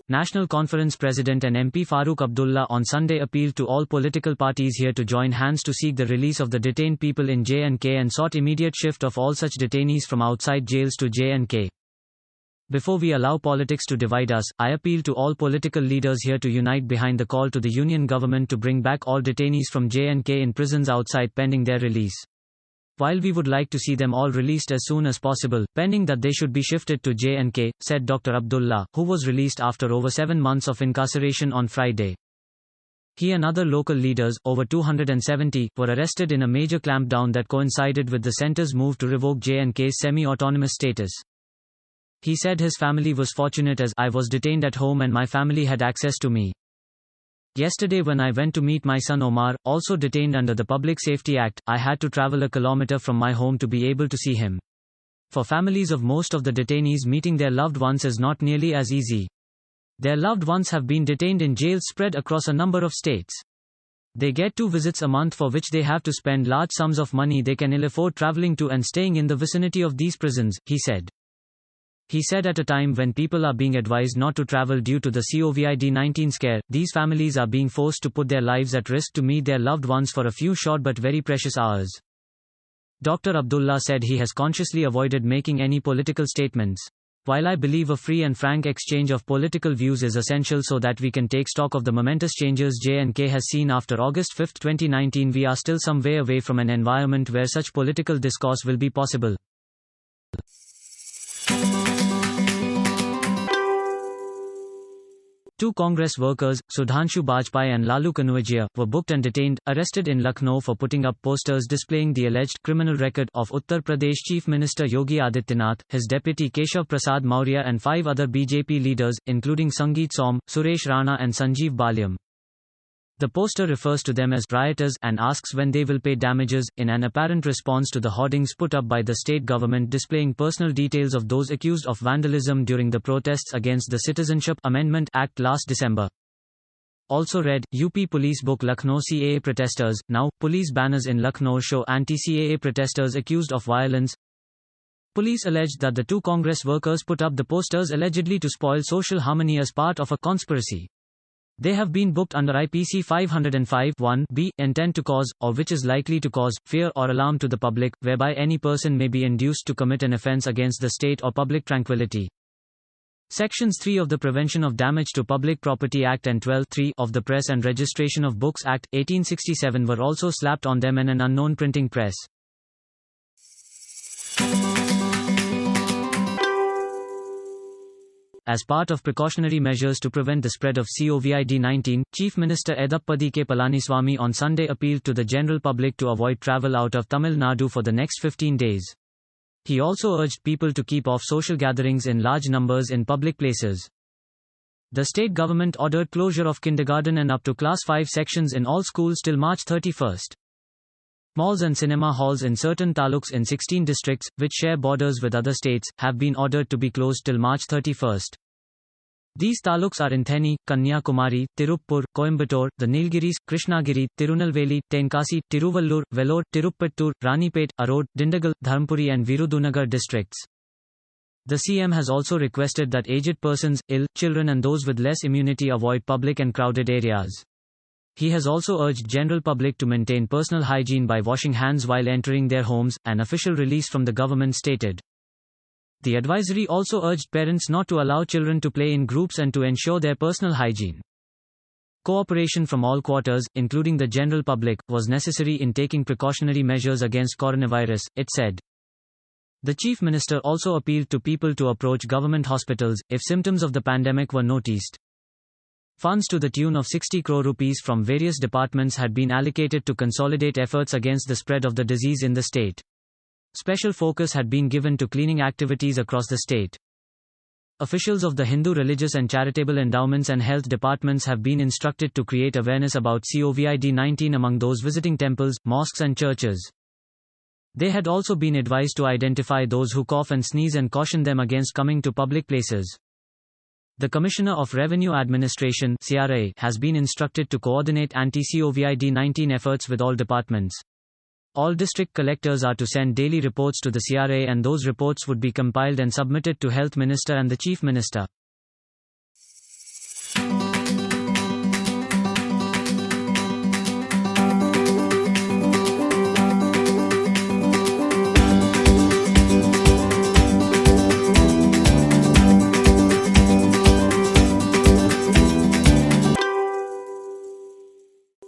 National Conference President and MP Farooq Abdullah on Sunday appealed to all political parties here to join hands to seek the release of the detained people in J&K and sought immediate shift of all such detainees from outside jails to J&K. Before we allow politics to divide us, I appeal to all political leaders here to unite behind the call to the union government to bring back all detainees from J&K in prisons outside pending their release. While we would like to see them all released as soon as possible, pending that they should be shifted to J&K, said Dr. Abdullah, who was released after over 7 months of incarceration on Friday. He and other local leaders, over 270, were arrested in a major clampdown that coincided with the centre's move to revoke J&K's semi-autonomous status. He said his family was fortunate as I was detained at home and my family had access to me. Yesterday when I went to meet my son Omar, also detained under the Public Safety Act, I had to travel a kilometer from my home to be able to see him. For families of most of the detainees, meeting their loved ones is not nearly as easy. Their loved ones have been detained in jails spread across a number of states. They get 2 visits a month for which they have to spend large sums of money they can ill afford traveling to and staying in the vicinity of these prisons, he said. He said at a time when people are being advised not to travel due to the COVID-19 scare, these families are being forced to put their lives at risk to meet their loved ones for a few short but very precious hours. Dr. Abdullah said he has consciously avoided making any political statements. While I believe a free and frank exchange of political views is essential so that we can take stock of the momentous changes J&K has seen after August 5, 2019, we are still some way away from an environment where such political discourse will be possible. Two Congress workers, Sudhanshu Bajpai and Lalu Kanwajia, were booked and detained, arrested in Lucknow for putting up posters displaying the alleged criminal record of Uttar Pradesh Chief Minister Yogi Adityanath, his deputy Keshav Prasad Maurya and 5 other BJP leaders, including Sangeet Som, Suresh Rana and Sanjeev Balyam. The poster refers to them as rioters and asks when they will pay damages, in an apparent response to the hoardings put up by the state government displaying personal details of those accused of vandalism during the protests against the Citizenship Amendment Act last December. Also read, UP Police book Lucknow CAA protesters. Now, police banners in Lucknow show anti-CAA protesters accused of violence. Police alleged that the 2 Congress workers put up the posters allegedly to spoil social harmony as part of a conspiracy. They have been booked under IPC 505(1)(b), intent to cause, or which is likely to cause, fear or alarm to the public, whereby any person may be induced to commit an offence against the state or public tranquility. Sections 3 of the Prevention of Damage to Public Property Act and 12(3) of the Press and Registration of Books Act, 1867 were also slapped on them and an unknown printing press. As part of precautionary measures to prevent the spread of COVID-19, Chief Minister Edappadi K. Palaniswami on Sunday appealed to the general public to avoid travel out of Tamil Nadu for the next 15 days. He also urged people to keep off social gatherings in large numbers in public places. The state government ordered closure of kindergarten and up to class 5 sections in all schools till March 31. Malls and cinema halls in certain taluks in 16 districts, which share borders with other states, have been ordered to be closed till March 31. These taluks are in Theni, Kanyakumari, Tiruppur, Coimbatore, the Nilgiris, Krishnagiri, Tirunelveli, Tenkasi, Tiruvallur, Vellore, Tirupattur, Ranipet, Arod, Dindigul, Dharmpuri and Virudunagar districts. The CM has also requested that aged persons, ill, children and those with less immunity avoid public and crowded areas. He has also urged general public to maintain personal hygiene by washing hands while entering their homes, an official release from the government stated. The advisory also urged parents not to allow children to play in groups and to ensure their personal hygiene. Cooperation from all quarters, including the general public, was necessary in taking precautionary measures against coronavirus, it said. The Chief Minister also appealed to people to approach government hospitals if symptoms of the pandemic were noticed. Funds to the tune of 60 crore rupees from various departments had been allocated to consolidate efforts against the spread of the disease in the state. Special focus had been given to cleaning activities across the state. Officials of the Hindu religious and charitable endowments and health departments have been instructed to create awareness about COVID-19 among those visiting temples, mosques and churches. They had also been advised to identify those who cough and sneeze and caution them against coming to public places. The Commissioner of Revenue Administration (CRA) has been instructed to coordinate anti-COVID-19 efforts with all departments. All district collectors are to send daily reports to the CRA and those reports would be compiled and submitted to Health Minister and the Chief Minister.